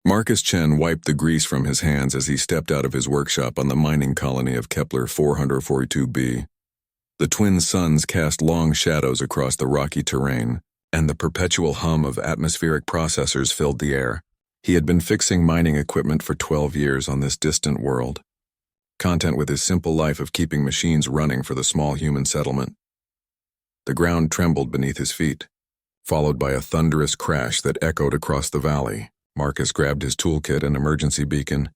Marcus Chen wiped the grease from his hands as he stepped out of his workshop on the mining colony of Kepler 442b. The twin suns cast long shadows across the rocky terrain, and the perpetual hum of atmospheric processors filled the air. He had been fixing mining equipment for 12 years on this distant world, content with his simple life of keeping machines running for the small human settlement. The ground trembled beneath his feet, followed by a thunderous crash that echoed across the valley. Marcus grabbed his toolkit and emergency beacon,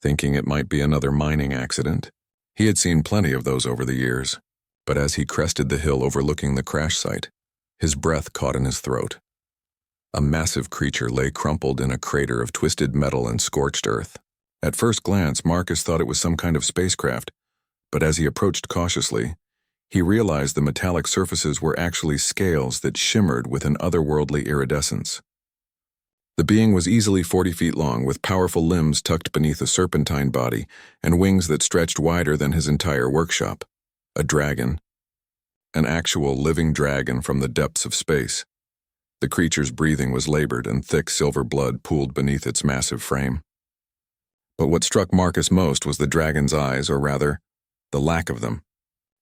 thinking it might be another mining accident. He had seen plenty of those over the years, but as he crested the hill overlooking the crash site, his breath caught in his throat. A massive creature lay crumpled in a crater of twisted metal and scorched earth. At first glance, Marcus thought it was some kind of spacecraft, but as he approached cautiously, he realized the metallic surfaces were actually scales that shimmered with an otherworldly iridescence. The being was easily 40 feet long, with powerful limbs tucked beneath a serpentine body and wings that stretched wider than his entire workshop. A dragon. An actual living dragon from the depths of space. The creature's breathing was labored and thick silver blood pooled beneath its massive frame. But what struck Marcus most was the dragon's eyes, or rather, the lack of them.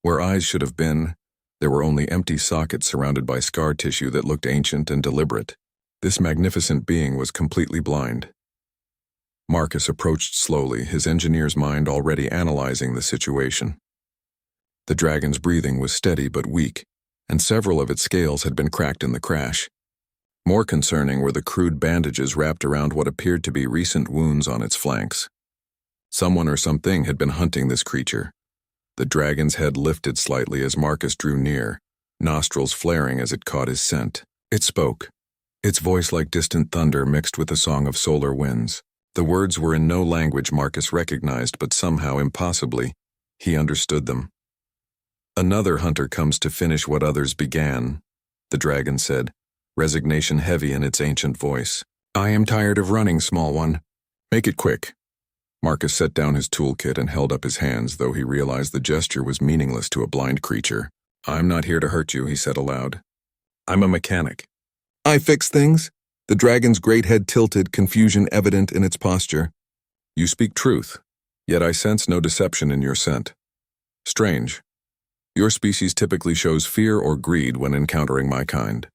Where eyes should have been, there were only empty sockets surrounded by scar tissue that looked ancient and deliberate. This magnificent being was completely blind. Marcus approached slowly, his engineer's mind already analyzing the situation. The dragon's breathing was steady but weak, and several of its scales had been cracked in the crash. More concerning were the crude bandages wrapped around what appeared to be recent wounds on its flanks. Someone or something had been hunting this creature. The dragon's head lifted slightly as Marcus drew near, nostrils flaring as it caught his scent. It spoke, its voice like distant thunder mixed with the song of solar winds. The words were in no language Marcus recognized, but somehow, impossibly, he understood them. "Another hunter comes to finish what others began," the dragon said, resignation heavy in its ancient voice. "I am tired of running, small one. Make it quick." Marcus set down his toolkit and held up his hands, though he realized the gesture was meaningless to a blind creature. "I'm not here to hurt you," he said aloud. "I'm a mechanic." "I fix things?" The dragon's great head tilted, confusion evident in its posture. "You speak truth, yet I sense no deception in your scent. Strange. Your species typically shows fear or greed when encountering my kind."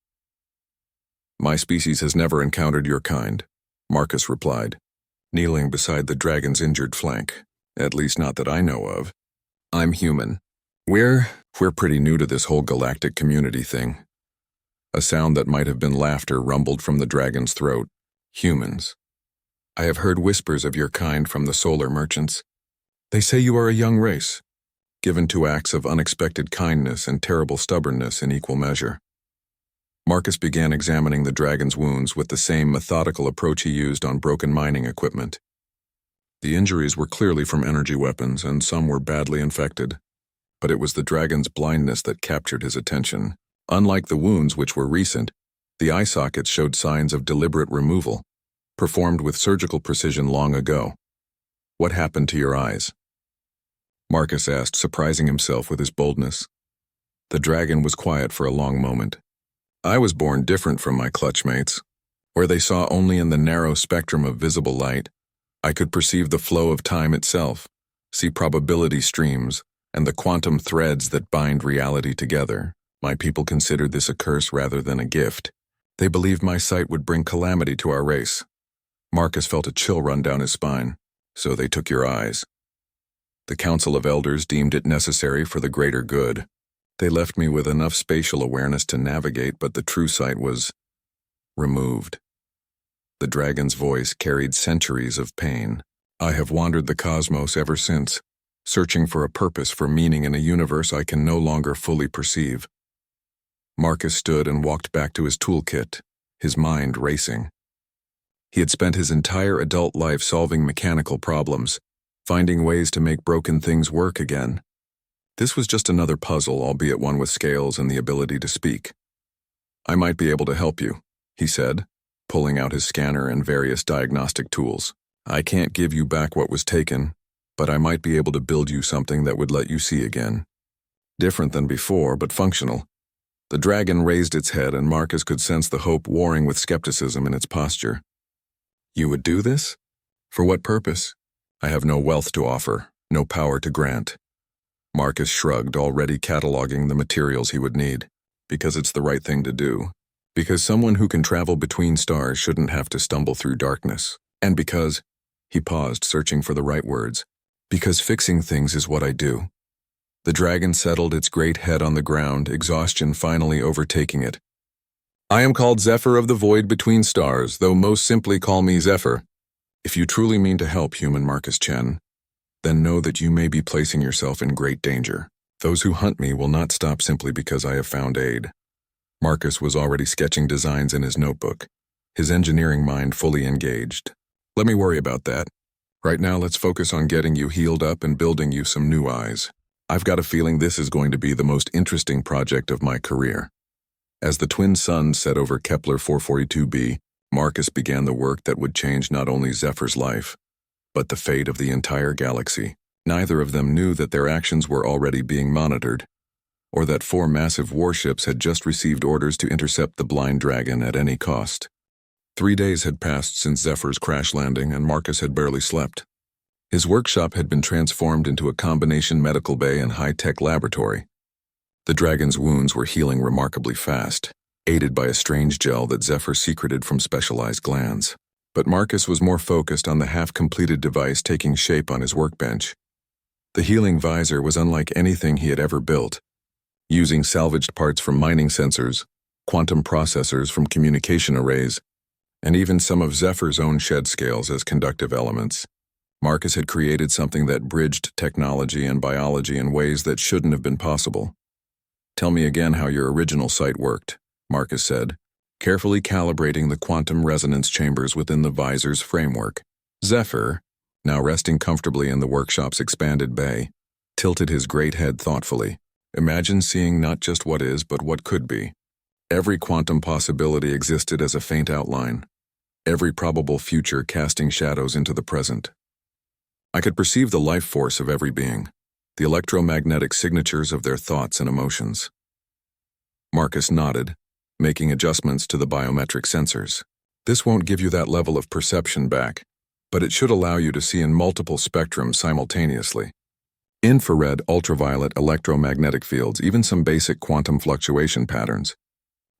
"My species has never encountered your kind," Marcus replied, kneeling beside the dragon's injured flank. "At least not that I know of. I'm human. We're pretty new to this whole galactic community thing." A sound that might have been laughter rumbled from the dragon's throat. "Humans. I have heard whispers of your kind from the solar merchants. They say you are a young race, given to acts of unexpected kindness and terrible stubbornness in equal measure." Marcus began examining the dragon's wounds with the same methodical approach he used on broken mining equipment. The injuries were clearly from energy weapons, and some were badly infected. But it was the dragon's blindness that captured his attention. Unlike the wounds, which were recent, the eye sockets showed signs of deliberate removal, performed with surgical precision long ago. "What happened to your eyes?" Marcus asked, surprising himself with his boldness. The dragon was quiet for a long moment. "I was born different from my clutchmates. Where they saw only in the narrow spectrum of visible light, I could perceive the flow of time itself, see probability streams, and the quantum threads that bind reality together. My people considered this a curse rather than a gift. They believed my sight would bring calamity to our race." Marcus felt a chill run down his spine. "So they took your eyes. The Council of Elders deemed it necessary for the greater good. They left me with enough spatial awareness to navigate, but the true sight was removed." The dragon's voice carried centuries of pain. "I have wandered the cosmos ever since, searching for a purpose, for meaning in a universe I can no longer fully perceive." Marcus stood and walked back to his toolkit, his mind racing. He had spent his entire adult life solving mechanical problems, finding ways to make broken things work again. This was just another puzzle, albeit one with scales and the ability to speak. "I might be able to help you," he said, pulling out his scanner and various diagnostic tools. "I can't give you back what was taken, but I might be able to build you something that would let you see again. Different than before, but functional." The dragon raised its head, and Marcus could sense the hope warring with skepticism in its posture. You would do this? For what purpose? I have no wealth to offer, no power to grant. Marcus shrugged, already cataloging the materials he would need. Because it's the right thing to do. Because someone who can travel between stars shouldn't have to stumble through darkness. And because, he paused, searching for the right words, because fixing things is what I do. The dragon settled its great head on the ground, exhaustion finally overtaking it. I am called Zephyr of the Void Between Stars, though most simply call me Zephyr. If you truly mean to help human Marcus Chen, then know that you may be placing yourself in great danger. Those who hunt me will not stop simply because I have found aid. Marcus was already sketching designs in his notebook, his engineering mind fully engaged. Let me worry about that. Right now, let's focus on getting you healed up and building you some new eyes. I've got a feeling this is going to be the most interesting project of my career. As the twin suns set over Kepler 442b, Marcus began the work that would change not only Zephyr's life, but the fate of the entire galaxy. Neither of them knew that their actions were already being monitored, or that 4 massive warships had just received orders to intercept the blind dragon at any cost. 3 days had passed since Zephyr's crash landing, and Marcus had barely slept. His workshop had been transformed into a combination medical bay and high-tech laboratory. The dragon's wounds were healing remarkably fast, aided by a strange gel that Zephyr secreted from specialized glands. But Marcus was more focused on the half-completed device taking shape on his workbench. The healing visor was unlike anything he had ever built, using salvaged parts from mining sensors, quantum processors from communication arrays, and even some of Zephyr's own shed scales as conductive elements. Marcus had created something that bridged technology and biology in ways that shouldn't have been possible. Tell me again how your original site worked, Marcus said, carefully calibrating the quantum resonance chambers within the visor's framework. Zephyr, now resting comfortably in the workshop's expanded bay, tilted his great head thoughtfully. Imagine seeing not just what is, but what could be. Every quantum possibility existed as a faint outline, every probable future casting shadows into the present. I could perceive the life force of every being, the electromagnetic signatures of their thoughts and emotions. Marcus nodded, making adjustments to the biometric sensors. This won't give you that level of perception back, but it should allow you to see in multiple spectrums simultaneously. Infrared, ultraviolet, electromagnetic fields, even some basic quantum fluctuation patterns.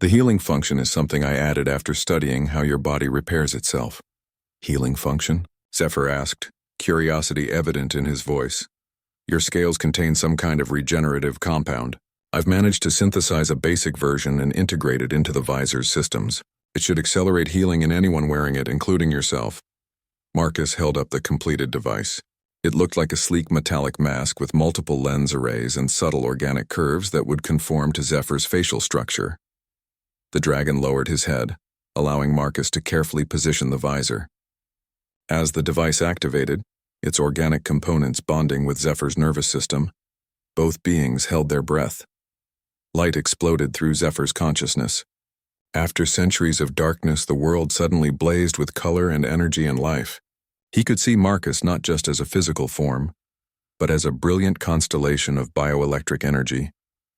The healing function is something I added after studying how your body repairs itself. Healing function? Zephyr asked, curiosity evident in his voice. Your scales contain some kind of regenerative compound. I've managed to synthesize a basic version and integrate it into the visor's systems. It should accelerate healing in anyone wearing it, including yourself. Marcus held up the completed device. It looked like a sleek metallic mask with multiple lens arrays and subtle organic curves that would conform to Zephyr's facial structure. The dragon lowered his head, allowing Marcus to carefully position the visor. As the device activated, its organic components bonding with Zephyr's nervous system, both beings held their breath. Light exploded through Zephyr's consciousness. After centuries of darkness, the world suddenly blazed with color and energy and life. He could see Marcus not just as a physical form, but as a brilliant constellation of bioelectric energy,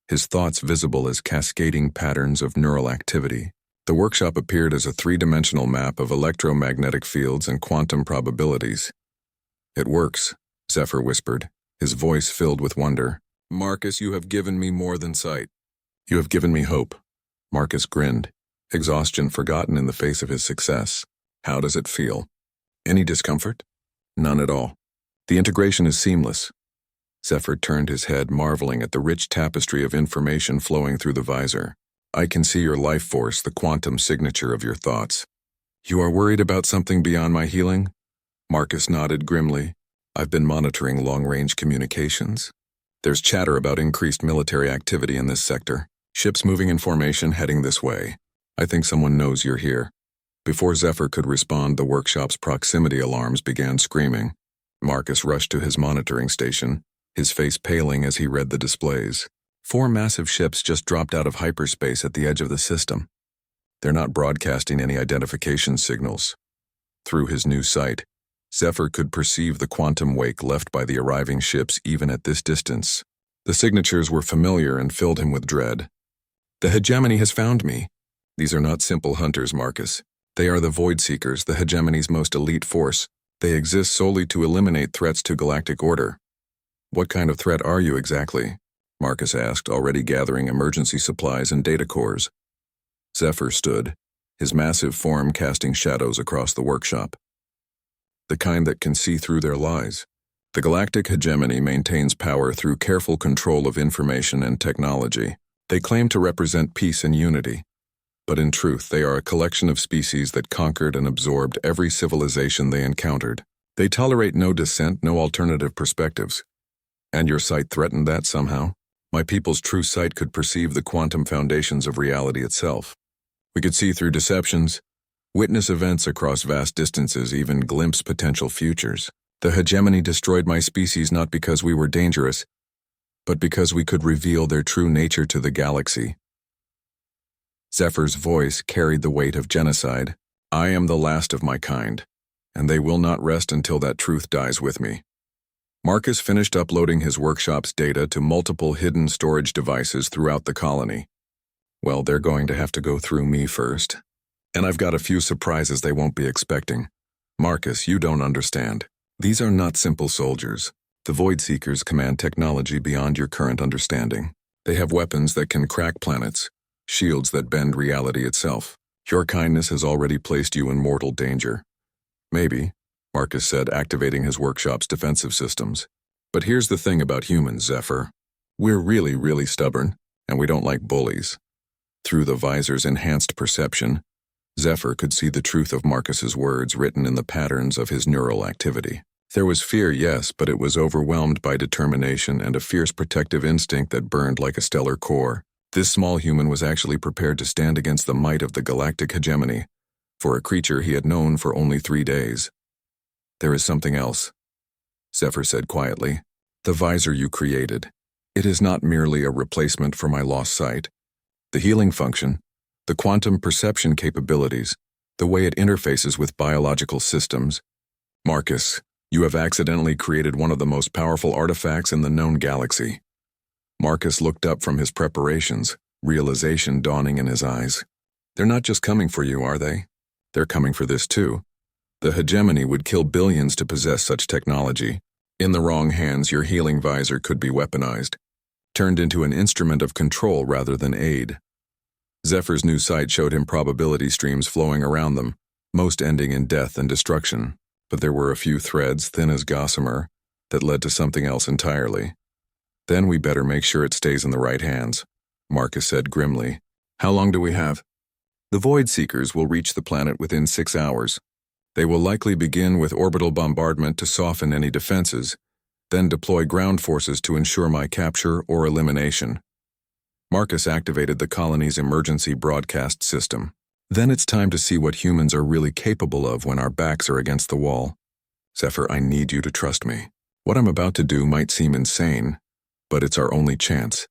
his thoughts visible as cascading patterns of neural activity. The workshop appeared as a 3-dimensional map of electromagnetic fields and quantum probabilities. It works, Zephyr whispered, his voice filled with wonder. Marcus, you have given me more than sight. You have given me hope. Marcus grinned, exhaustion forgotten in the face of his success. How does it feel? Any discomfort? None at all. The integration is seamless. Zephyr turned his head, marveling at the rich tapestry of information flowing through the visor. I can see your life force, the quantum signature of your thoughts. You are worried about something beyond my healing? Marcus nodded grimly. I've been monitoring long-range communications. There's chatter about increased military activity in this sector. Ships moving in formation heading this way. I think someone knows you're here. Before Zephyr could respond, the workshop's proximity alarms began screaming. Marcus rushed to his monitoring station, his face paling as he read the displays. 4 massive ships just dropped out of hyperspace at the edge of the system. They're not broadcasting any identification signals. Through his new sight, Zephyr could perceive the quantum wake left by the arriving ships even at this distance. The signatures were familiar and filled him with dread. The hegemony has found me. These are not simple hunters, Marcus. They are the Void Seekers, the hegemony's most elite force. They exist solely to eliminate threats to galactic order. What kind of threat are you exactly? Marcus asked, already gathering emergency supplies and data cores. Zephyr stood, his massive form casting shadows across the workshop. The kind that can see through their lies. The galactic hegemony maintains power through careful control of information and technology. They claim to represent peace and unity, but in truth they are a collection of species that conquered and absorbed every civilization they encountered. They tolerate no dissent, no alternative perspectives. And your sight threatened that somehow? My people's true sight could perceive the quantum foundations of reality itself. We could see through deceptions, witness events across vast distances, even glimpse potential futures. The hegemony destroyed my species not because we were dangerous, but because we could reveal their true nature to the galaxy. Zephyr's voice carried the weight of genocide. I am the last of my kind, and they will not rest until that truth dies with me. Marcus finished uploading his workshop's data to multiple hidden storage devices throughout the colony. Well, they're going to have to go through me first. And I've got a few surprises they won't be expecting. Marcus, you don't understand. These are not simple soldiers. The Void Seekers command technology beyond your current understanding. They have weapons that can crack planets, shields that bend reality itself. Your kindness has already placed you in mortal danger. Maybe, Marcus said, activating his workshop's defensive systems. But here's the thing about humans, Zephyr. We're really, really stubborn, and we don't like bullies. Through the Visor's enhanced perception, Zephyr could see the truth of Marcus's words written in the patterns of his neural activity. There was fear, yes, but it was overwhelmed by determination and a fierce protective instinct that burned like a stellar core. This small human was actually prepared to stand against the might of the galactic hegemony, for a creature he had known for only 3 days. There is something else, Zephyr said quietly. The visor you created. It is not merely a replacement for my lost sight. The healing function, the quantum perception capabilities, the way it interfaces with biological systems. Marcus, you have accidentally created one of the most powerful artifacts in the known galaxy. Marcus looked up from his preparations, realization dawning in his eyes. They're not just coming for you, are they? They're coming for this too. The hegemony would kill billions to possess such technology. In the wrong hands, your healing visor could be weaponized, turned into an instrument of control rather than aid. Zephyr's new sight showed him probability streams flowing around them, most ending in death and destruction. But there were a few threads, thin as gossamer, that led to something else entirely. Then we better make sure it stays in the right hands, Marcus said grimly. How long do we have? The Void Seekers will reach the planet within 6 hours. They will likely begin with orbital bombardment to soften any defenses, then deploy ground forces to ensure my capture or elimination. Marcus activated the colony's emergency broadcast system. Then it's time to see what humans are really capable of when our backs are against the wall. Zephyr, I need you to trust me. What I'm about to do might seem insane, but it's our only chance.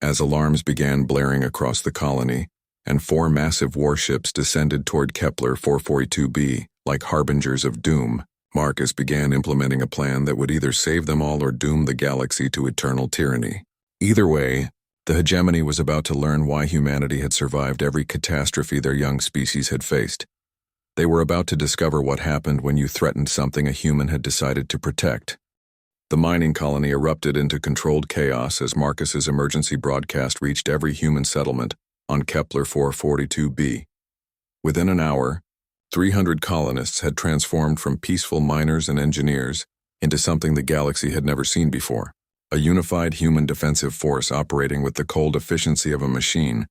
As alarms began blaring across the colony, and 4 massive warships descended toward Kepler 442b, like harbingers of doom, Marcus began implementing a plan that would either save them all or doom the galaxy to eternal tyranny. Either way, the hegemony was about to learn why humanity had survived every catastrophe their young species had faced. They were about to discover what happened when you threatened something a human had decided to protect. The mining colony erupted into controlled chaos as Marcus's emergency broadcast reached every human settlement on Kepler 442b. Within an hour, 300 colonists had transformed from peaceful miners and engineers into something the galaxy had never seen before. A unified human defensive force operating with the cold efficiency of a machine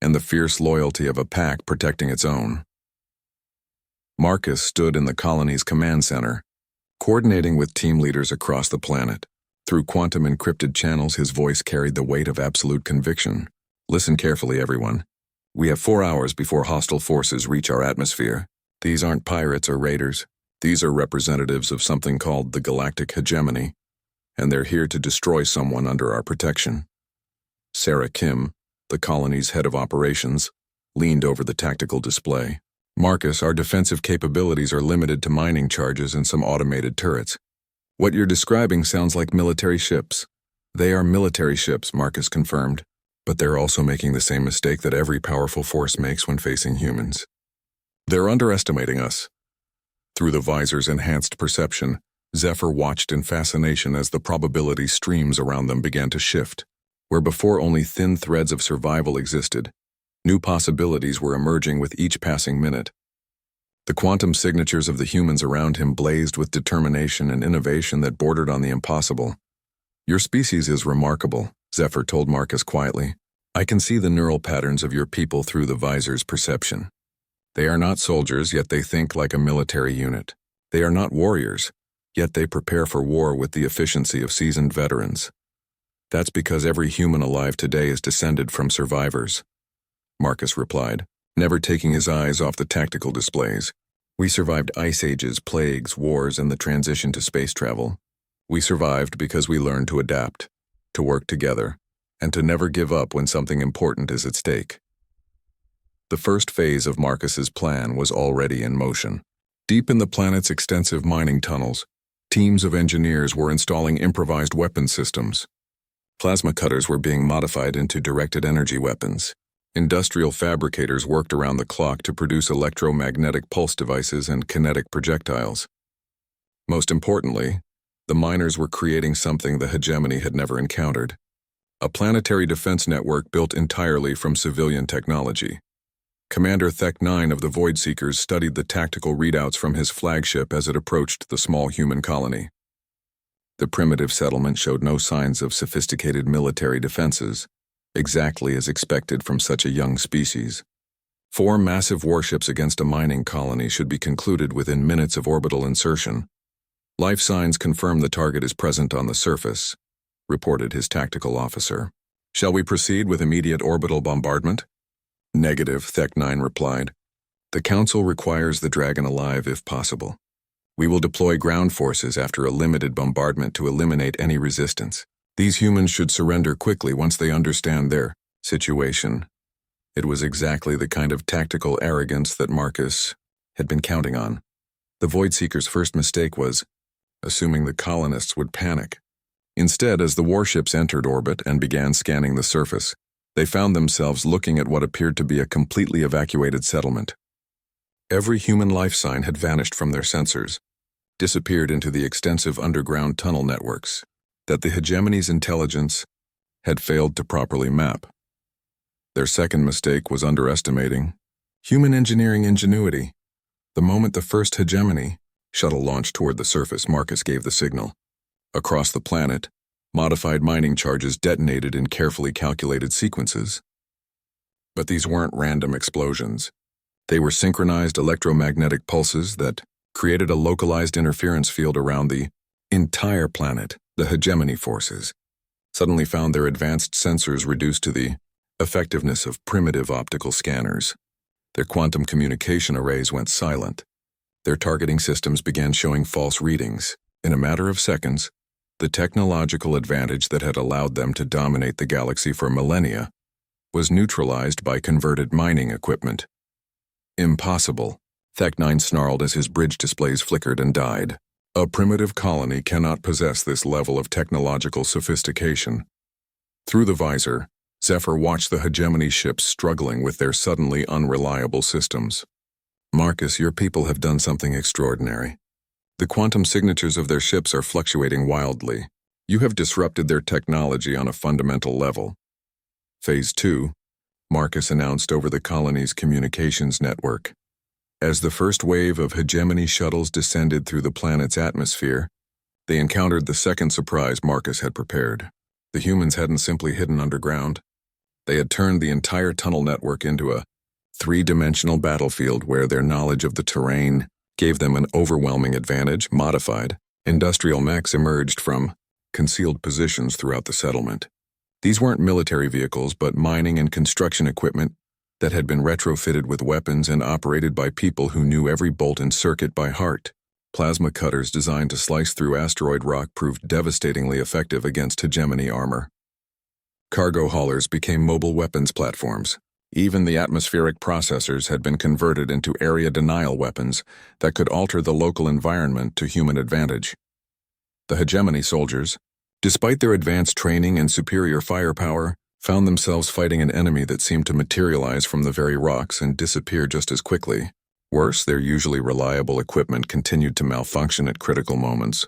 and the fierce loyalty of a pack protecting its own. Marcus stood in the colony's command center, coordinating with team leaders across the planet. Through quantum encrypted channels, his voice carried the weight of absolute conviction. Listen carefully, everyone. We have 4 hours before hostile forces reach our atmosphere. These aren't pirates or raiders. These are representatives of something called the Galactic Hegemony, and they're here to destroy someone under our protection. Sarah Kim, the colony's head of operations, leaned over the tactical display. Marcus, our defensive capabilities are limited to mining charges and some automated turrets. What you're describing sounds like military ships. They are military ships, Marcus confirmed, but they're also making the same mistake that every powerful force makes when facing humans. They're underestimating us. Through the visor's enhanced perception, Zephyr watched in fascination as the probability streams around them began to shift. Where before only thin threads of survival existed, new possibilities were emerging with each passing minute. The quantum signatures of the humans around him blazed with determination and innovation that bordered on the impossible. "Your species is remarkable," Zephyr told Marcus quietly. "I can see the neural patterns of your people through the visor's perception. They are not soldiers, yet they think like a military unit. They are not warriors, yet they prepare for war with the efficiency of seasoned veterans. That's because every human alive today is descended from survivors," Marcus replied, never taking his eyes off the tactical displays. "We survived ice ages, plagues, wars, and the transition to space travel. We survived because we learned to adapt, to work together, and to never give up when something important is at stake." The first phase of Marcus's plan was already in motion. Deep in the planet's extensive mining tunnels, teams of engineers were installing improvised weapon systems. Plasma cutters were being modified into directed energy weapons. Industrial fabricators worked around the clock to produce electromagnetic pulse devices and kinetic projectiles. Most importantly, the miners were creating something the hegemony had never encountered: a planetary defense network built entirely from civilian technology. Commander Thek-9 of the Void Seekers studied the tactical readouts from his flagship as it approached the small human colony. The primitive settlement showed no signs of sophisticated military defenses, exactly as expected from such a young species. 4 massive warships against a mining colony should be concluded within minutes of orbital insertion. "Life signs confirm the target is present on the surface," reported his tactical officer. "Shall we proceed with immediate orbital bombardment?" "Negative," Thek-9 replied. "The Council requires the Dragon alive if possible. We will deploy ground forces after a limited bombardment to eliminate any resistance. These humans should surrender quickly once they understand their situation." It was exactly the kind of tactical arrogance that Marcus had been counting on. The Void Seekers' first mistake was assuming the colonists would panic. Instead, as the warships entered orbit and began scanning the surface, they found themselves looking at what appeared to be a completely evacuated settlement. Every human life sign had vanished from their sensors, disappeared into the extensive underground tunnel networks that the hegemony's intelligence had failed to properly map. Their second mistake was underestimating human engineering ingenuity. The moment the first hegemony shuttle launched toward the surface, Marcus gave the signal. Across the planet, modified mining charges detonated in carefully calculated sequences. But these weren't random explosions. They were synchronized electromagnetic pulses that created a localized interference field around the entire planet. The hegemony forces suddenly found their advanced sensors reduced to the effectiveness of primitive optical scanners. Their quantum communication arrays went silent. Their targeting systems began showing false readings. In a matter of seconds, the technological advantage that had allowed them to dominate the galaxy for millennia was neutralized by converted mining equipment. "Impossible," Thek-9 snarled as his bridge displays flickered and died. "A primitive colony cannot possess this level of technological sophistication." Through the visor, Zephyr watched the hegemony ships struggling with their suddenly unreliable systems. "Marcus, your people have done something extraordinary. The quantum signatures of their ships are fluctuating wildly. You have disrupted their technology on a fundamental level." Phase 2, Marcus announced over the colony's communications network. As the first wave of hegemony shuttles descended through the planet's atmosphere, they encountered the second surprise Marcus had prepared. The humans hadn't simply hidden underground. They had turned the entire tunnel network into a 3-dimensional battlefield where their knowledge of the terrain gave them an overwhelming advantage. Modified, industrial mechs emerged from concealed positions throughout the settlement. These weren't military vehicles, but mining and construction equipment that had been retrofitted with weapons and operated by people who knew every bolt and circuit by heart. Plasma cutters designed to slice through asteroid rock proved devastatingly effective against hegemony armor. Cargo haulers became mobile weapons platforms. Even the atmospheric processors had been converted into area denial weapons that could alter the local environment to human advantage. The hegemony soldiers, despite their advanced training and superior firepower, found themselves fighting an enemy that seemed to materialize from the very rocks and disappear just as quickly. Worse, their usually reliable equipment continued to malfunction at critical moments,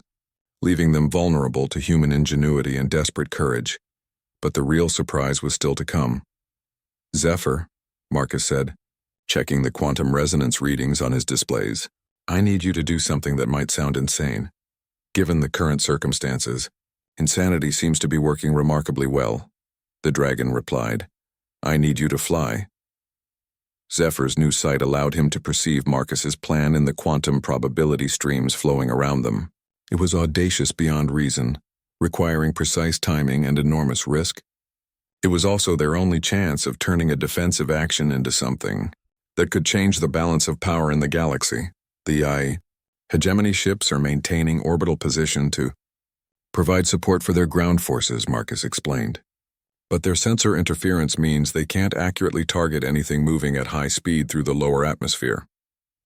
leaving them vulnerable to human ingenuity and desperate courage. But the real surprise was still to come. "Zephyr," Marcus said, checking the quantum resonance readings on his displays, "I need you to do something that might sound insane. Given the current circumstances, insanity seems to be working remarkably well." The dragon replied, "I need you to fly." Zephyr's new sight allowed him to perceive Marcus's plan in the quantum probability streams flowing around them. It was audacious beyond reason, requiring precise timing and enormous risk. It was also their only chance of turning a defensive action into something that could change the balance of power in the galaxy. The hegemony ships are maintaining orbital position to provide support for their ground forces, Marcus explained. But their sensor interference means they can't accurately target anything moving at high speed through the lower atmosphere.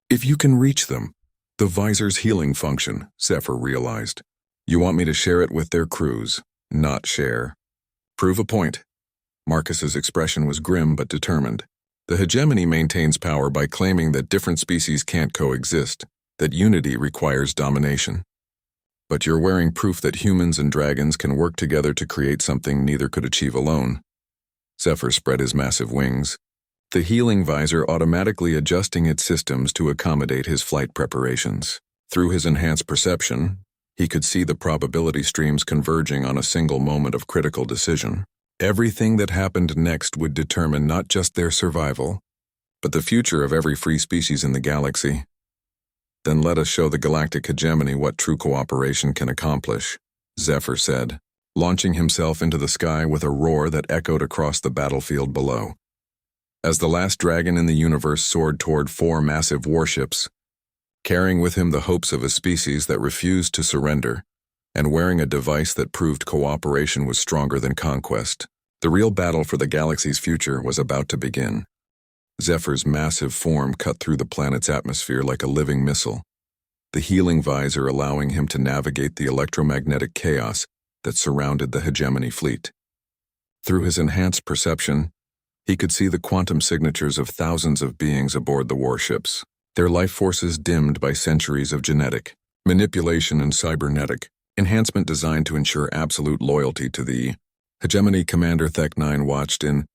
"If you can reach them, the Visor's healing function," Zephyr realized. "You want me to share it with their crews, not share." "Prove a point." Marcus's expression was grim but determined. "The hegemony maintains power by claiming that different species can't coexist, that unity requires domination. But you're wearing proof that humans and dragons can work together to create something neither could achieve alone." Zephyr spread his massive wings, the healing visor automatically adjusting its systems to accommodate his flight preparations. Through his enhanced perception, he could see the probability streams converging on a single moment of critical decision. Everything that happened next would determine not just their survival, but the future of every free species in the galaxy. "Then let us show the galactic hegemony what true cooperation can accomplish," Zephyr said, launching himself into the sky with a roar that echoed across the battlefield below. As the last dragon in the universe soared toward 4 massive warships, carrying with him the hopes of a species that refused to surrender, and wearing a device that proved cooperation was stronger than conquest, the real battle for the galaxy's future was about to begin. Zephyr's massive form cut through the planet's atmosphere like a living missile, the healing visor allowing him to navigate the electromagnetic chaos that surrounded the hegemony fleet. Through his enhanced perception, he could see the quantum signatures of thousands of beings aboard the warships, their life forces dimmed by centuries of genetic manipulation and cybernetic enhancement designed to ensure absolute loyalty to the hegemony. Commander Thek-9 watched in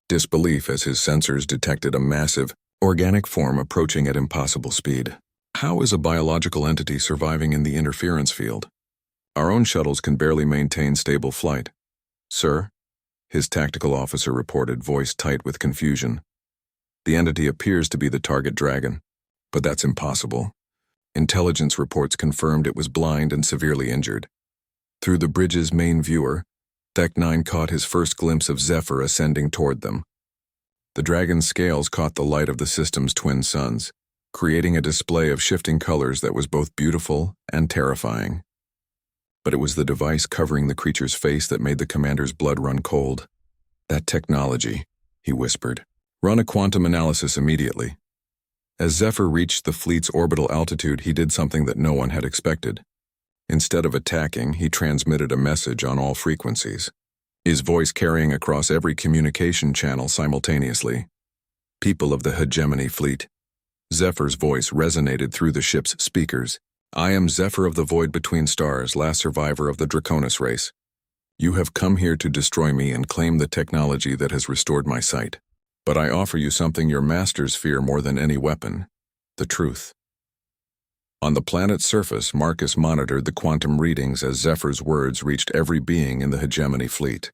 disbelief as his sensors detected a massive, organic form approaching at impossible speed. "How is a biological entity surviving in the interference field? Our own shuttles can barely maintain stable flight." "Sir," his tactical officer reported, voice tight with confusion. "The entity appears to be the target dragon, but that's impossible. Intelligence reports confirmed it was blind and severely injured." Through the bridge's main viewer, Thek-9 caught his first glimpse of Zephyr ascending toward them. The dragon's scales caught the light of the system's twin suns, creating a display of shifting colors that was both beautiful and terrifying. But it was the device covering the creature's face that made the commander's blood run cold. "That technology," he whispered. "Run a quantum analysis immediately." As Zephyr reached the fleet's orbital altitude, he did something that no one had expected. Instead of attacking, he transmitted a message on all frequencies, his voice carrying across every communication channel simultaneously. "People of the hegemony fleet." Zephyr's voice resonated through the ship's speakers. "I am Zephyr of the Void Between Stars, last survivor of the Draconis race. You have come here to destroy me and claim the technology that has restored my sight. But I offer you something your masters fear more than any weapon: the truth." On the planet's surface, Marcus monitored the quantum readings as Zephyr's words reached every being in the hegemony fleet.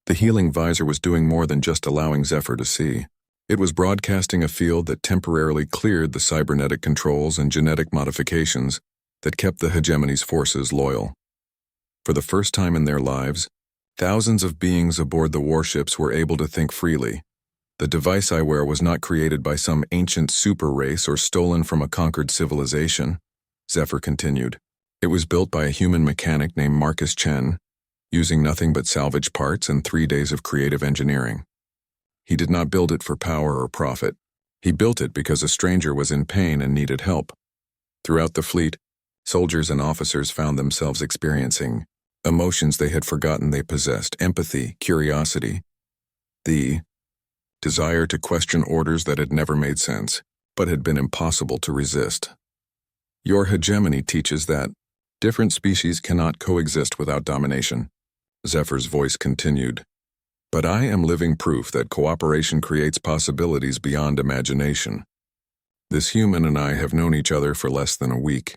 The healing visor was doing more than just allowing Zephyr to see. It was broadcasting a field that temporarily cleared the cybernetic controls and genetic modifications that kept the hegemony's forces loyal. For the first time in their lives, thousands of beings aboard the warships were able to think freely. The device I wear was not created by some ancient super race or stolen from a conquered civilization, Zephyr continued. It was built by a human mechanic named Marcus Chen, using nothing but salvage parts and 3 days of creative engineering. He did not build it for power or profit. He built it because a stranger was in pain and needed help. Throughout the fleet, soldiers and officers found themselves experiencing emotions they had forgotten they possessed: empathy, curiosity, the desire to question orders that had never made sense. but had been impossible to resist. Your hegemony teaches that different species cannot coexist without domination, Zephyr's voice continued. But I am living proof that cooperation creates possibilities beyond imagination. This human and I have known each other for less than a week.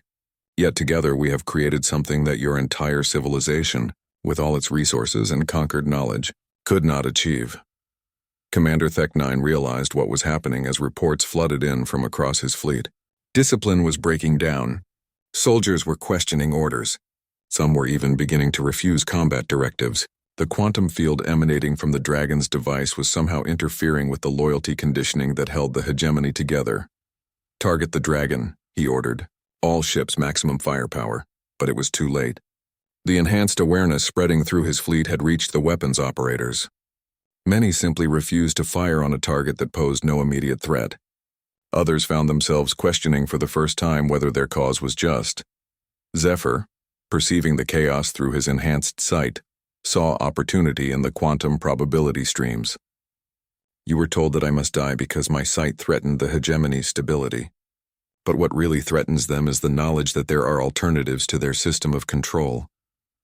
Yet together we have created something that your entire civilization, with all its resources and conquered knowledge, could not achieve. Commander Thek-9 realized what was happening as reports flooded in from across his fleet. Discipline was breaking down. Soldiers were questioning orders. Some were even beginning to refuse combat directives. The quantum field emanating from the Dragon's device was somehow interfering with the loyalty conditioning that held the hegemony together. Target the Dragon, he ordered. All ships maximum firepower, but it was too late. The enhanced awareness spreading through his fleet had reached the weapons operators. Many simply refused to fire on a target that posed no immediate threat. Others found themselves questioning for the first time whether their cause was just. Zephyr, perceiving the chaos through his enhanced sight, saw opportunity in the quantum probability streams. You were told that I must die because my sight threatened the hegemony's stability. But what really threatens them is the knowledge that there are alternatives to their system of control.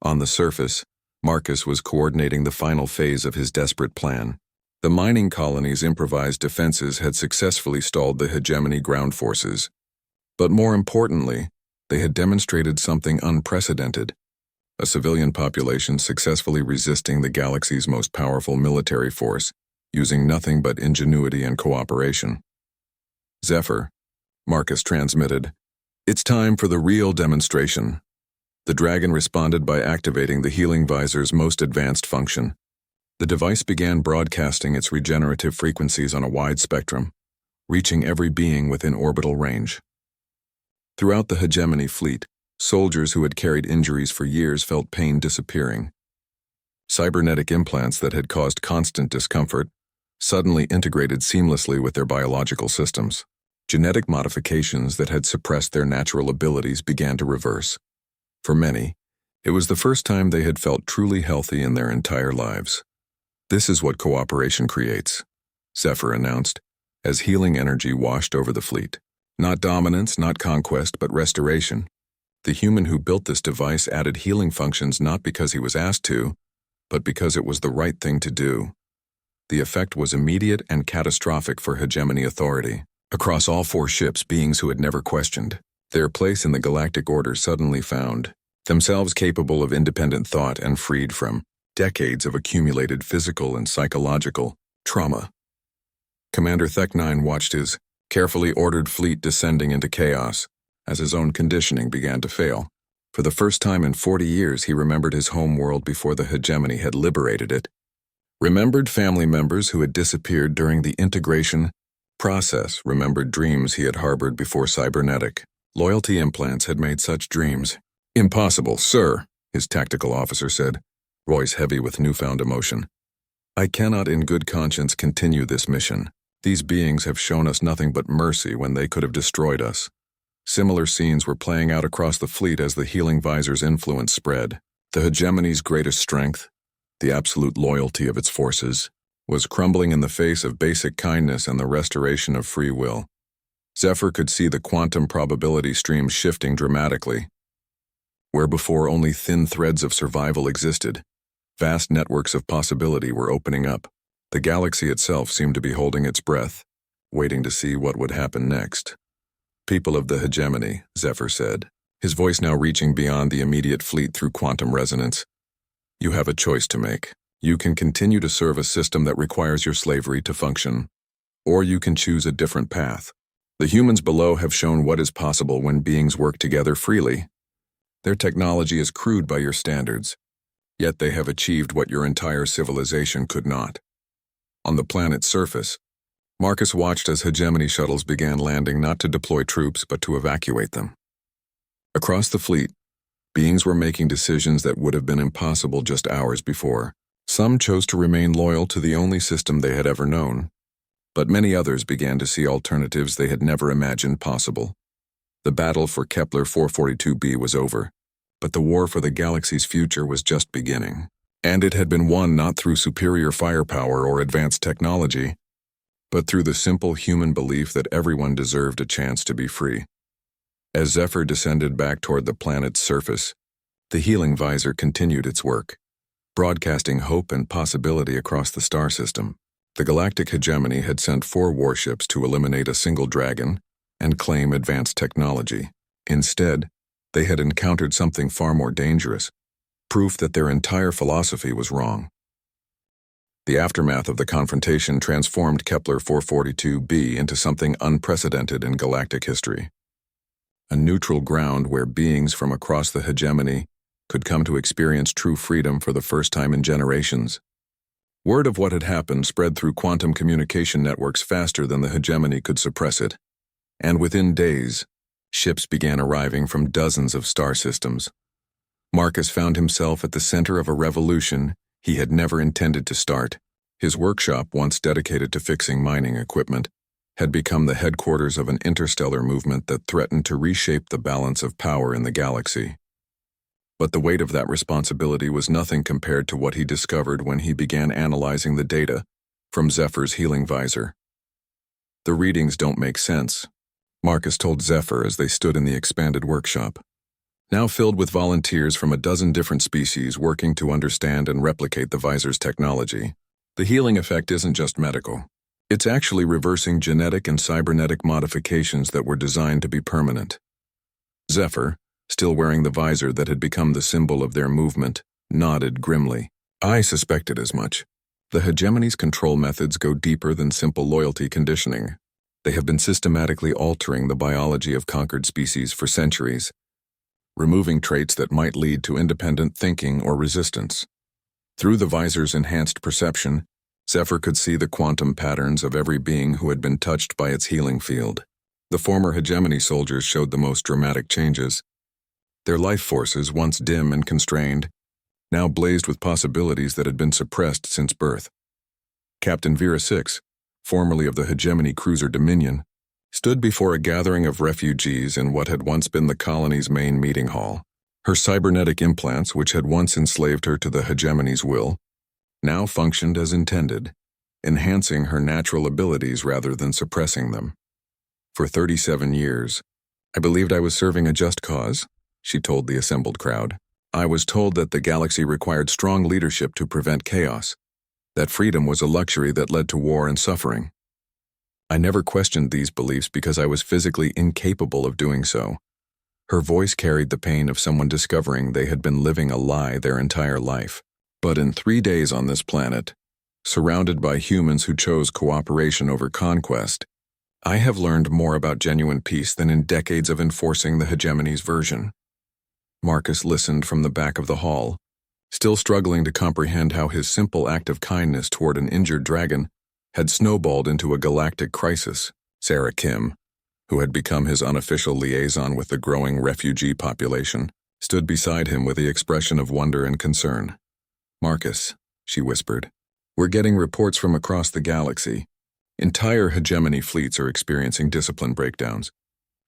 On the surface, Marcus was coordinating the final phase of his desperate plan. The mining colony's improvised defenses had successfully stalled the hegemony ground forces. But more importantly, they had demonstrated something unprecedented. A civilian population successfully resisting the galaxy's most powerful military force, using nothing but ingenuity and cooperation. Zephyr, Marcus transmitted, "It's time for the real demonstration." The Dragon responded by activating the healing visor's most advanced function. The device began broadcasting its regenerative frequencies on a wide spectrum, reaching every being within orbital range. Throughout the hegemony fleet, soldiers who had carried injuries for years felt pain disappearing. Cybernetic implants that had caused constant discomfort suddenly integrated seamlessly with their biological systems. Genetic modifications that had suppressed their natural abilities began to reverse. For many, it was the first time they had felt truly healthy in their entire lives. "This is what cooperation creates," Zephyr announced, as healing energy washed over the fleet. Not dominance, not conquest, but restoration. The human who built this device added healing functions not because he was asked to, but because it was the right thing to do. The effect was immediate and catastrophic for hegemony authority. Across all 4 ships, beings who had never questioned their place in the galactic order suddenly found themselves capable of independent thought and freed from decades of accumulated physical and psychological trauma. Commander Thek-9 watched his carefully ordered fleet descending into chaos as his own conditioning began to fail. For the first time in 40 years, he remembered his home world before the hegemony had liberated it. Remembered family members who had disappeared during the integration process, remembered dreams he had harbored before cybernetic loyalty implants had made such dreams impossible. "Sir," his tactical officer said, voice heavy with newfound emotion. "I cannot in good conscience continue this mission. These beings have shown us nothing but mercy when they could have destroyed us." Similar scenes were playing out across the fleet as the healing visor's influence spread. The hegemony's greatest strength, the absolute loyalty of its forces, was crumbling in the face of basic kindness and the restoration of free will. Zephyr could see the quantum probability stream shifting dramatically. Where before only thin threads of survival existed, vast networks of possibility were opening up. The galaxy itself seemed to be holding its breath, waiting to see what would happen next. "People of the hegemony," Zephyr said, his voice now reaching beyond the immediate fleet through quantum resonance. "You have a choice to make. You can continue to serve a system that requires your slavery to function, or you can choose a different path. The humans below have shown what is possible when beings work together freely. Their technology is crude by your standards, yet they have achieved what your entire civilization could not." On the planet's surface, Marcus watched as hegemony shuttles began landing not to deploy troops but to evacuate them. Across the fleet, beings were making decisions that would have been impossible just hours before. Some chose to remain loyal to the only system they had ever known, but many others began to see alternatives they had never imagined possible. The battle for Kepler 442b was over, but the war for the galaxy's future was just beginning. And it had been won not through superior firepower or advanced technology, but through the simple human belief that everyone deserved a chance to be free. As Zephyr descended back toward the planet's surface, the healing visor continued its work, broadcasting hope and possibility across the star system. The galactic hegemony had sent 4 warships to eliminate a single dragon and claim advanced technology. Instead, they had encountered something far more dangerous, proof that their entire philosophy was wrong. The aftermath of the confrontation transformed Kepler 442b into something unprecedented in galactic history. A neutral ground where beings from across the hegemony could come to experience true freedom for the first time in generations. Word of what had happened spread through quantum communication networks faster than the hegemony could suppress it, and within days, ships began arriving from dozens of star systems. Marcus found himself at the center of a revolution he had never intended to start. His workshop, once dedicated to fixing mining equipment, had become the headquarters of an interstellar movement that threatened to reshape the balance of power in the galaxy. But the weight of that responsibility was nothing compared to what he discovered when he began analyzing the data from Zephyr's healing visor. "The readings don't make sense," Marcus told Zephyr as they stood in the expanded workshop, now filled with volunteers from a dozen different species working to understand and replicate the visor's technology. "The healing effect isn't just medical. It's actually reversing genetic and cybernetic modifications that were designed to be permanent." Zephyr, still wearing the visor that had become the symbol of their movement, nodded grimly. "I suspected as much. The hegemony's control methods go deeper than simple loyalty conditioning. They have been systematically altering the biology of conquered species for centuries, removing traits that might lead to independent thinking or resistance." Through the visor's enhanced perception, Zephyr could see the quantum patterns of every being who had been touched by its healing field. The former hegemony soldiers showed the most dramatic changes. Their life forces, once dim and constrained, now blazed with possibilities that had been suppressed since birth. Captain Vera 6, formerly of the hegemony cruiser Dominion, stood before a gathering of refugees in what had once been the colony's main meeting hall. Her cybernetic implants, which had once enslaved her to the hegemony's will, now functioned as intended, enhancing her natural abilities rather than suppressing them. "For 37 years, I believed I was serving a just cause," she told the assembled crowd. "I was told that the galaxy required strong leadership to prevent chaos, that freedom was a luxury that led to war and suffering. I never questioned these beliefs because I was physically incapable of doing so." Her voice carried the pain of someone discovering they had been living a lie their entire life. "But in 3 days on this planet, surrounded by humans who chose cooperation over conquest, I have learned more about genuine peace than in decades of enforcing the hegemony's version." Marcus listened from the back of the hall, still struggling to comprehend how his simple act of kindness toward an injured dragon had snowballed into a galactic crisis. Sarah Kim, who had become his unofficial liaison with the growing refugee population, stood beside him with the expression of wonder and concern. "Marcus," she whispered, "we're getting reports from across the galaxy. Entire hegemony fleets are experiencing discipline breakdowns.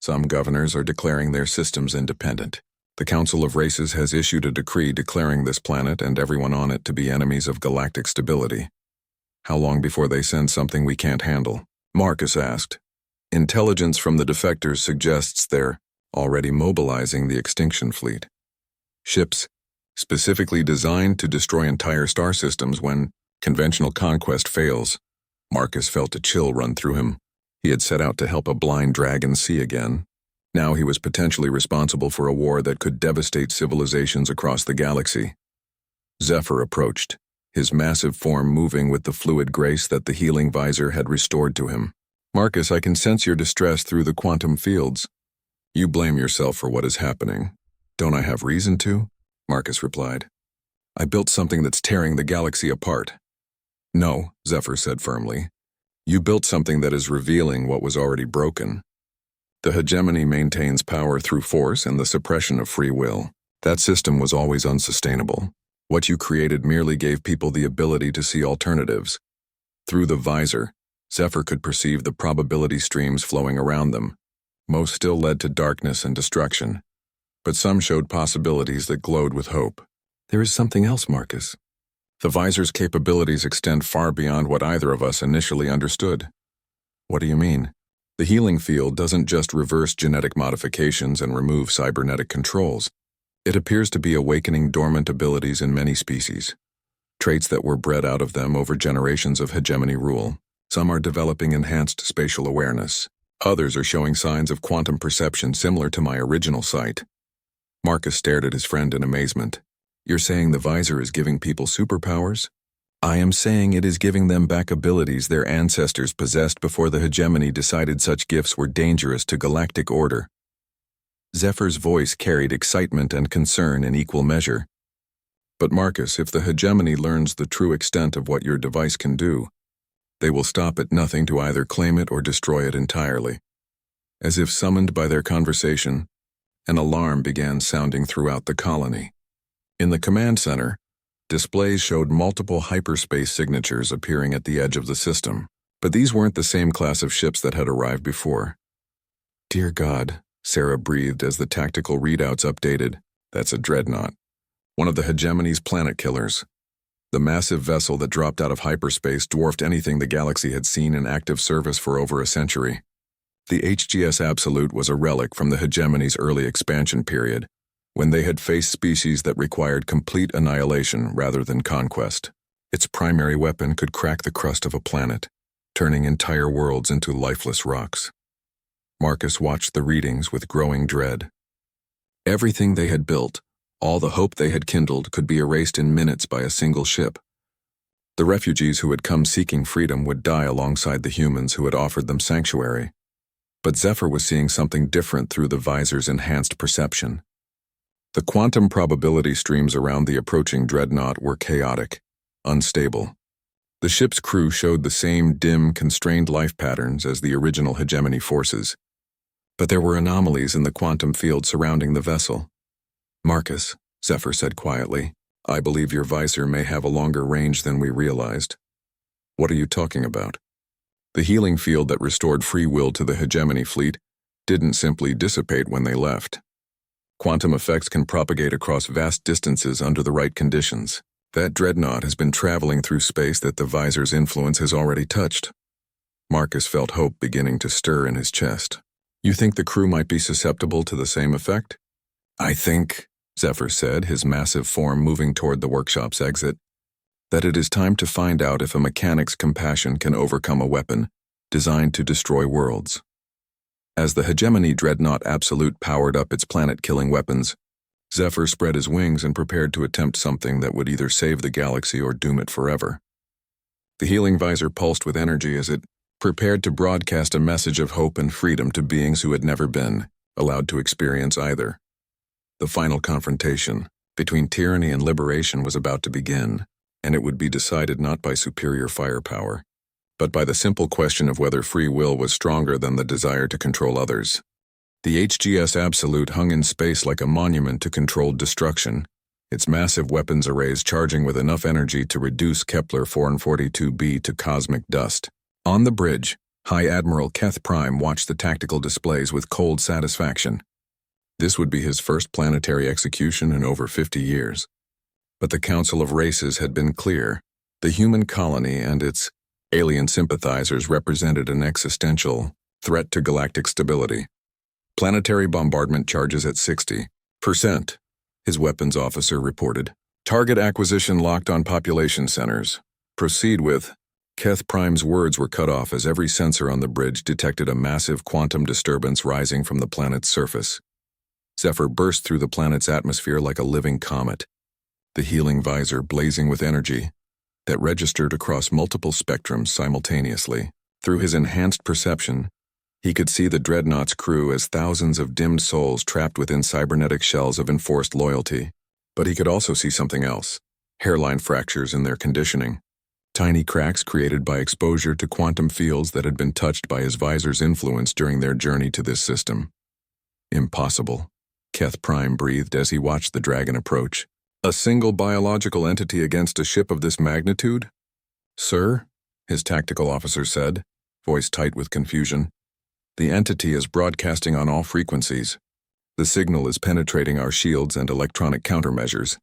Some governors are declaring their systems independent. The Council of Races has issued a decree declaring this planet and everyone on it to be enemies of galactic stability. How long before they send something we can't handle?" Marcus asked. "Intelligence from the defectors suggests they're already mobilizing the extinction fleet. Ships specifically designed to destroy entire star systems when conventional conquest fails." Marcus felt a chill run through him. He had set out to help a blind dragon see again. Now he was potentially responsible for a war that could devastate civilizations across the galaxy. Zephyr approached, his massive form moving with the fluid grace that the healing visor had restored to him. "Marcus, I can sense your distress through the quantum fields. You blame yourself for what is happening. Don't I have reason to?" Marcus replied. "I built something that's tearing the galaxy apart." "No," Zephyr said firmly. "You built something that is revealing what was already broken. The hegemony maintains power through force and the suppression of free will. That system was always unsustainable. What you created merely gave people the ability to see alternatives. Through the visor, Zephyr could perceive the probability streams flowing around them. Most still led to darkness and destruction, but some showed possibilities that glowed with hope. There is something else, Marcus. The visor's capabilities extend far beyond what either of us initially understood. What do you mean? The healing field doesn't just reverse genetic modifications and remove cybernetic controls. It appears to be awakening dormant abilities in many species. Traits that were bred out of them over generations of hegemony rule. Some are developing enhanced spatial awareness. Others are showing signs of quantum perception similar to my original sight. Marcus stared at his friend in amazement. You're saying the Visor is giving people superpowers? I am saying it is giving them back abilities their ancestors possessed before the hegemony decided such gifts were dangerous to galactic order. Zephyr's voice carried excitement and concern in equal measure. But Marcus, if the hegemony learns the true extent of what your device can do, they will stop at nothing to either claim it or destroy it entirely. As if summoned by their conversation, an alarm began sounding throughout the colony. In the command center, displays showed multiple hyperspace signatures appearing at the edge of the system, but these weren't the same class of ships that had arrived before. Dear God, Sarah breathed as the tactical readouts updated. That's a dreadnought. One of the hegemony's planet killers. The massive vessel that dropped out of hyperspace dwarfed anything the galaxy had seen in active service for over a century. The HGS Absolute was a relic from the hegemony's early expansion period, when they had faced species that required complete annihilation rather than conquest. Its primary weapon could crack the crust of a planet, turning entire worlds into lifeless rocks. Marcus watched the readings with growing dread. Everything they had built, all the hope they had kindled, could be erased in minutes by a single ship. The refugees who had come seeking freedom would die alongside the humans who had offered them sanctuary. But Zephyr was seeing something different through the Visor's enhanced perception. The quantum probability streams around the approaching dreadnought were chaotic, unstable. The ship's crew showed the same dim, constrained life patterns as the original hegemony forces. But there were anomalies in the quantum field surrounding the vessel. Marcus, Zephyr said quietly, I believe your Visor may have a longer range than we realized. What are you talking about? The healing field that restored free will to the hegemony fleet didn't simply dissipate when they left. Quantum effects can propagate across vast distances under the right conditions. That dreadnought has been traveling through space that the Visor's influence has already touched. Marcus felt hope beginning to stir in his chest. You think the crew might be susceptible to the same effect? I think, Zephyr said, his massive form moving toward the workshop's exit, that it is time to find out if a mechanic's compassion can overcome a weapon designed to destroy worlds. As the hegemony dreadnought Absolute powered up its planet-killing weapons, Zephyr spread his wings and prepared to attempt something that would either save the galaxy or doom it forever. The healing Visor pulsed with energy as it prepared to broadcast a message of hope and freedom to beings who had never been allowed to experience either. The final confrontation between tyranny and liberation was about to begin, and it would be decided not by superior firepower, but by the simple question of whether free will was stronger than the desire to control others. The HGS Absolute hung in space like a monument to controlled destruction, its massive weapons arrays charging with enough energy to reduce Kepler 442b to cosmic dust. On the bridge, High Admiral Keth Prime watched the tactical displays with cold satisfaction. This would be his first planetary execution in over 50 years. But the Council of Races had been clear. The human colony and its alien sympathizers represented an existential threat to galactic stability. Planetary bombardment charges at 60%, his weapons officer reported. Target acquisition locked on population centers. Proceed with. Keth Prime's words were cut off as every sensor on the bridge detected a massive quantum disturbance rising from the planet's surface. Zephyr burst through the planet's atmosphere like a living comet, the healing Visor blazing with energy that registered across multiple spectrums simultaneously. Through his enhanced perception, he could see the dreadnought's crew as thousands of dimmed souls trapped within cybernetic shells of enforced loyalty. But he could also see something else, hairline fractures in their conditioning, tiny cracks created by exposure to quantum fields that had been touched by his Visor's influence during their journey to this system. Impossible, Keth Prime breathed as he watched the dragon approach. A single biological entity against a ship of this magnitude? Sir, his tactical officer said, voice tight with confusion. The entity is broadcasting on all frequencies. The signal is penetrating our shields and electronic countermeasures.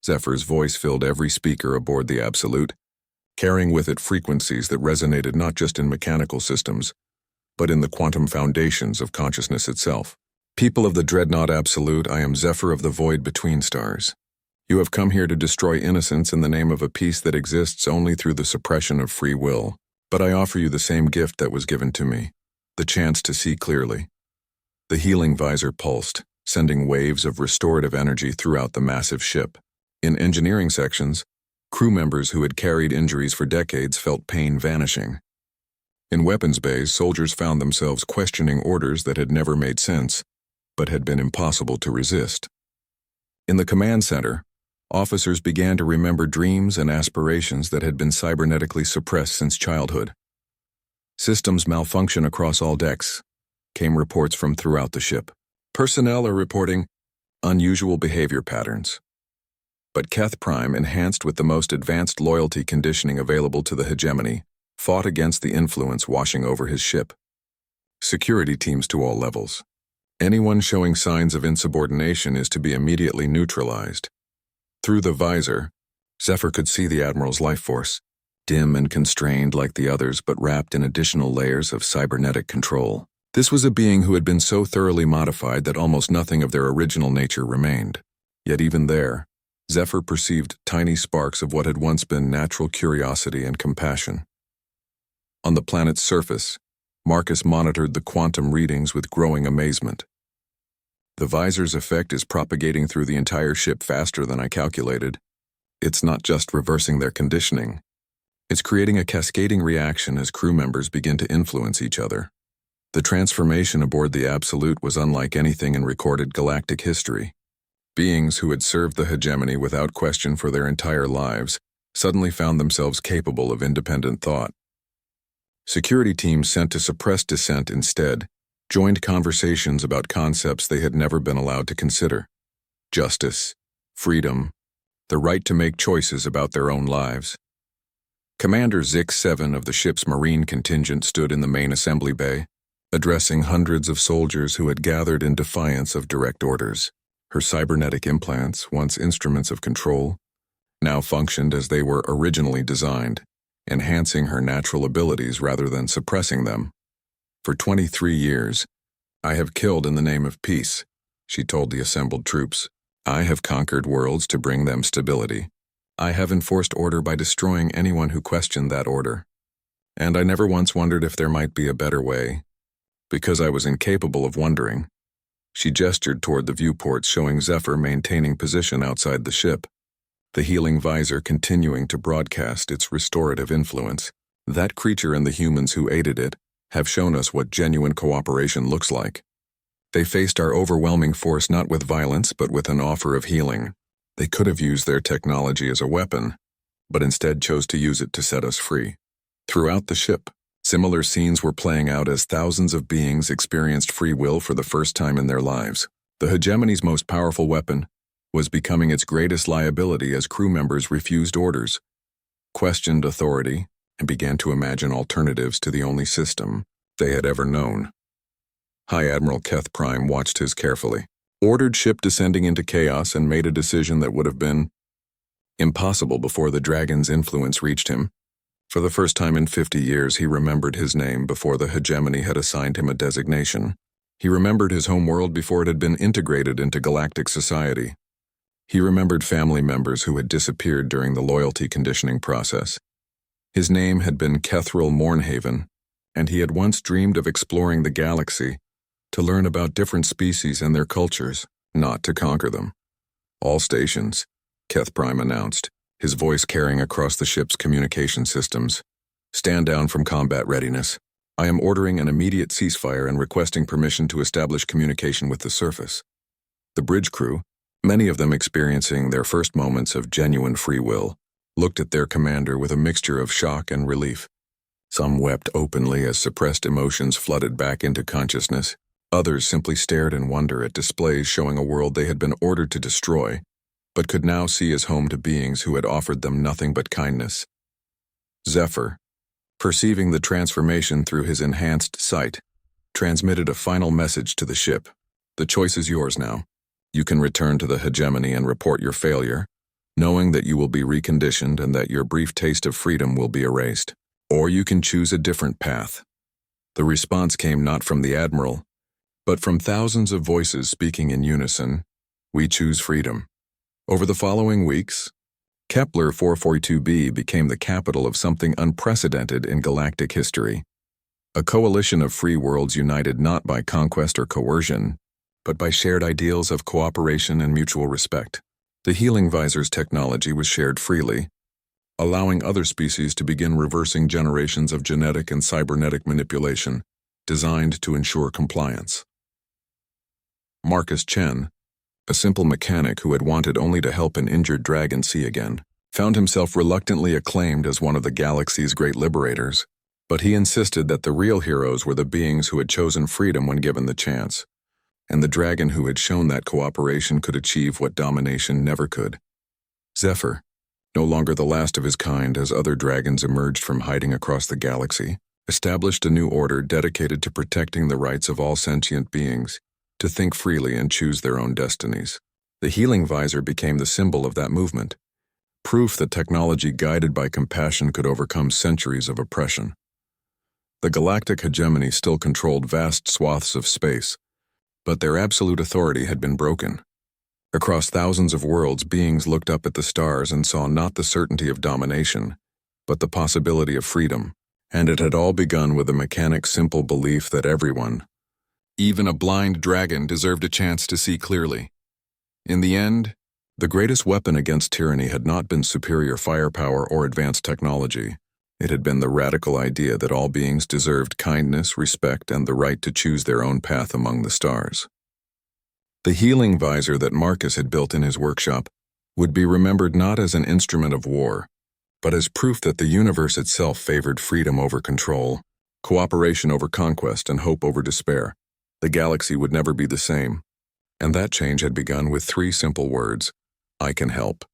Zephyr's voice filled every speaker aboard the Absolute, carrying with it frequencies that resonated not just in mechanical systems, but in the quantum foundations of consciousness itself. People of the Dreadnought Absolute, I am Zephyr of the Void Between Stars. You have come here to destroy innocence in the name of a peace that exists only through the suppression of free will. But I offer you the same gift that was given to me, the chance to see clearly. The healing visor pulsed, sending waves of restorative energy throughout the massive ship. In engineering sections, crew members who had carried injuries for decades felt pain vanishing. In weapons bays, soldiers found themselves questioning orders that had never made sense, but had been impossible to resist. In the command center, officers began to remember dreams and aspirations that had been cybernetically suppressed since childhood. Systems malfunction across all decks, came reports from throughout the ship. Personnel are reporting unusual behavior patterns. But Keth Prime, enhanced with the most advanced loyalty conditioning available to the hegemony, fought against the influence washing over his ship. Security teams to all levels. Anyone showing signs of insubordination is to be immediately neutralized. Through the visor, Zephyr could see the Admiral's life force, dim and constrained like the others but wrapped in additional layers of cybernetic control. This was a being who had been so thoroughly modified that almost nothing of their original nature remained. Yet even there, Zephyr perceived tiny sparks of what had once been natural curiosity and compassion. On the planet's surface, Marcus monitored the quantum readings with growing amazement. The visor's effect is propagating through the entire ship faster than I calculated. It's not just reversing their conditioning. It's creating a cascading reaction as crew members begin to influence each other. The transformation aboard the Absolute was unlike anything in recorded galactic history. Beings who had served the hegemony without question for their entire lives suddenly found themselves capable of independent thought. Security teams sent to suppress dissent instead joined conversations about concepts they had never been allowed to consider. Justice, freedom, the right to make choices about their own lives. Commander Zix-7 of the ship's Marine contingent stood in the main assembly bay, addressing hundreds of soldiers who had gathered in defiance of direct orders. Her cybernetic implants, once instruments of control, now functioned as they were originally designed, enhancing her natural abilities rather than suppressing them. For 23 years, I have killed in the name of peace, she told the assembled troops. I have conquered worlds to bring them stability. I have enforced order by destroying anyone who questioned that order. And I never once wondered if there might be a better way, because I was incapable of wondering. She gestured toward the viewports showing Zephyr maintaining position outside the ship, the healing visor continuing to broadcast its restorative influence. That creature and the humans who aided it have shown us what genuine cooperation looks like. They faced our overwhelming force not with violence but with an offer of healing. They could have used their technology as a weapon, but instead chose to use it to set us free. Throughout the ship, similar scenes were playing out as thousands of beings experienced free will for the first time in their lives. The hegemony's most powerful weapon was becoming its greatest liability as crew members refused orders, questioned authority, and began to imagine alternatives to the only system they had ever known. High Admiral Keth Prime watched his carefully, ordered ship descending into chaos, and made a decision that would have been impossible before the dragon's influence reached him. For the first time in 50 years, he remembered his name before the hegemony had assigned him a designation. He remembered his home world before it had been integrated into galactic society. He remembered family members who had disappeared during the loyalty conditioning process. His name had been Kethril Mornhaven, and he had once dreamed of exploring the galaxy to learn about different species and their cultures, not to conquer them. All stations, Keth Prime announced, his voice carrying across the ship's communication systems. Stand down from combat readiness. I am ordering an immediate ceasefire and requesting permission to establish communication with the surface. The bridge crew, many of them experiencing their first moments of genuine free will, looked at their commander with a mixture of shock and relief. Some wept openly as suppressed emotions flooded back into consciousness. Others simply stared in wonder at displays showing a world they had been ordered to destroy, but could now see as home to beings who had offered them nothing but kindness. Zephyr, perceiving the transformation through his enhanced sight, transmitted a final message to the ship. The choice is yours now. You can return to the hegemony and report your failure, knowing that you will be reconditioned and that your brief taste of freedom will be erased. Or you can choose a different path. The response came not from the Admiral, but from thousands of voices speaking in unison, "We choose freedom." Over the following weeks, Kepler 442b became the capital of something unprecedented in galactic history. A coalition of free worlds united not by conquest or coercion, but by shared ideals of cooperation and mutual respect. The healing Visor's technology was shared freely, allowing other species to begin reversing generations of genetic and cybernetic manipulation designed to ensure compliance. Marcus Chen, a simple mechanic who had wanted only to help an injured dragon see again, found himself reluctantly acclaimed as one of the galaxy's great liberators, but he insisted that the real heroes were the beings who had chosen freedom when given the chance, and the dragon who had shown that cooperation could achieve what domination never could. Zephyr, no longer the last of his kind as other dragons emerged from hiding across the galaxy, established a new order dedicated to protecting the rights of all sentient beings to think freely and choose their own destinies. The healing visor became the symbol of that movement, proof that technology guided by compassion could overcome centuries of oppression. The galactic hegemony still controlled vast swaths of space, but their absolute authority had been broken. Across thousands of worlds, beings looked up at the stars and saw not the certainty of domination, but the possibility of freedom, and it had all begun with a mechanic's simple belief that everyone, even a blind dragon, deserved a chance to see clearly. In the end, the greatest weapon against tyranny had not been superior firepower or advanced technology. It had been the radical idea that all beings deserved kindness, respect, and the right to choose their own path among the stars. The healing visor that Marcus had built in his workshop would be remembered not as an instrument of war, but as proof that the universe itself favored freedom over control, cooperation over conquest, and hope over despair. The galaxy would never be the same, and that change had begun with 3 simple words: "I can help."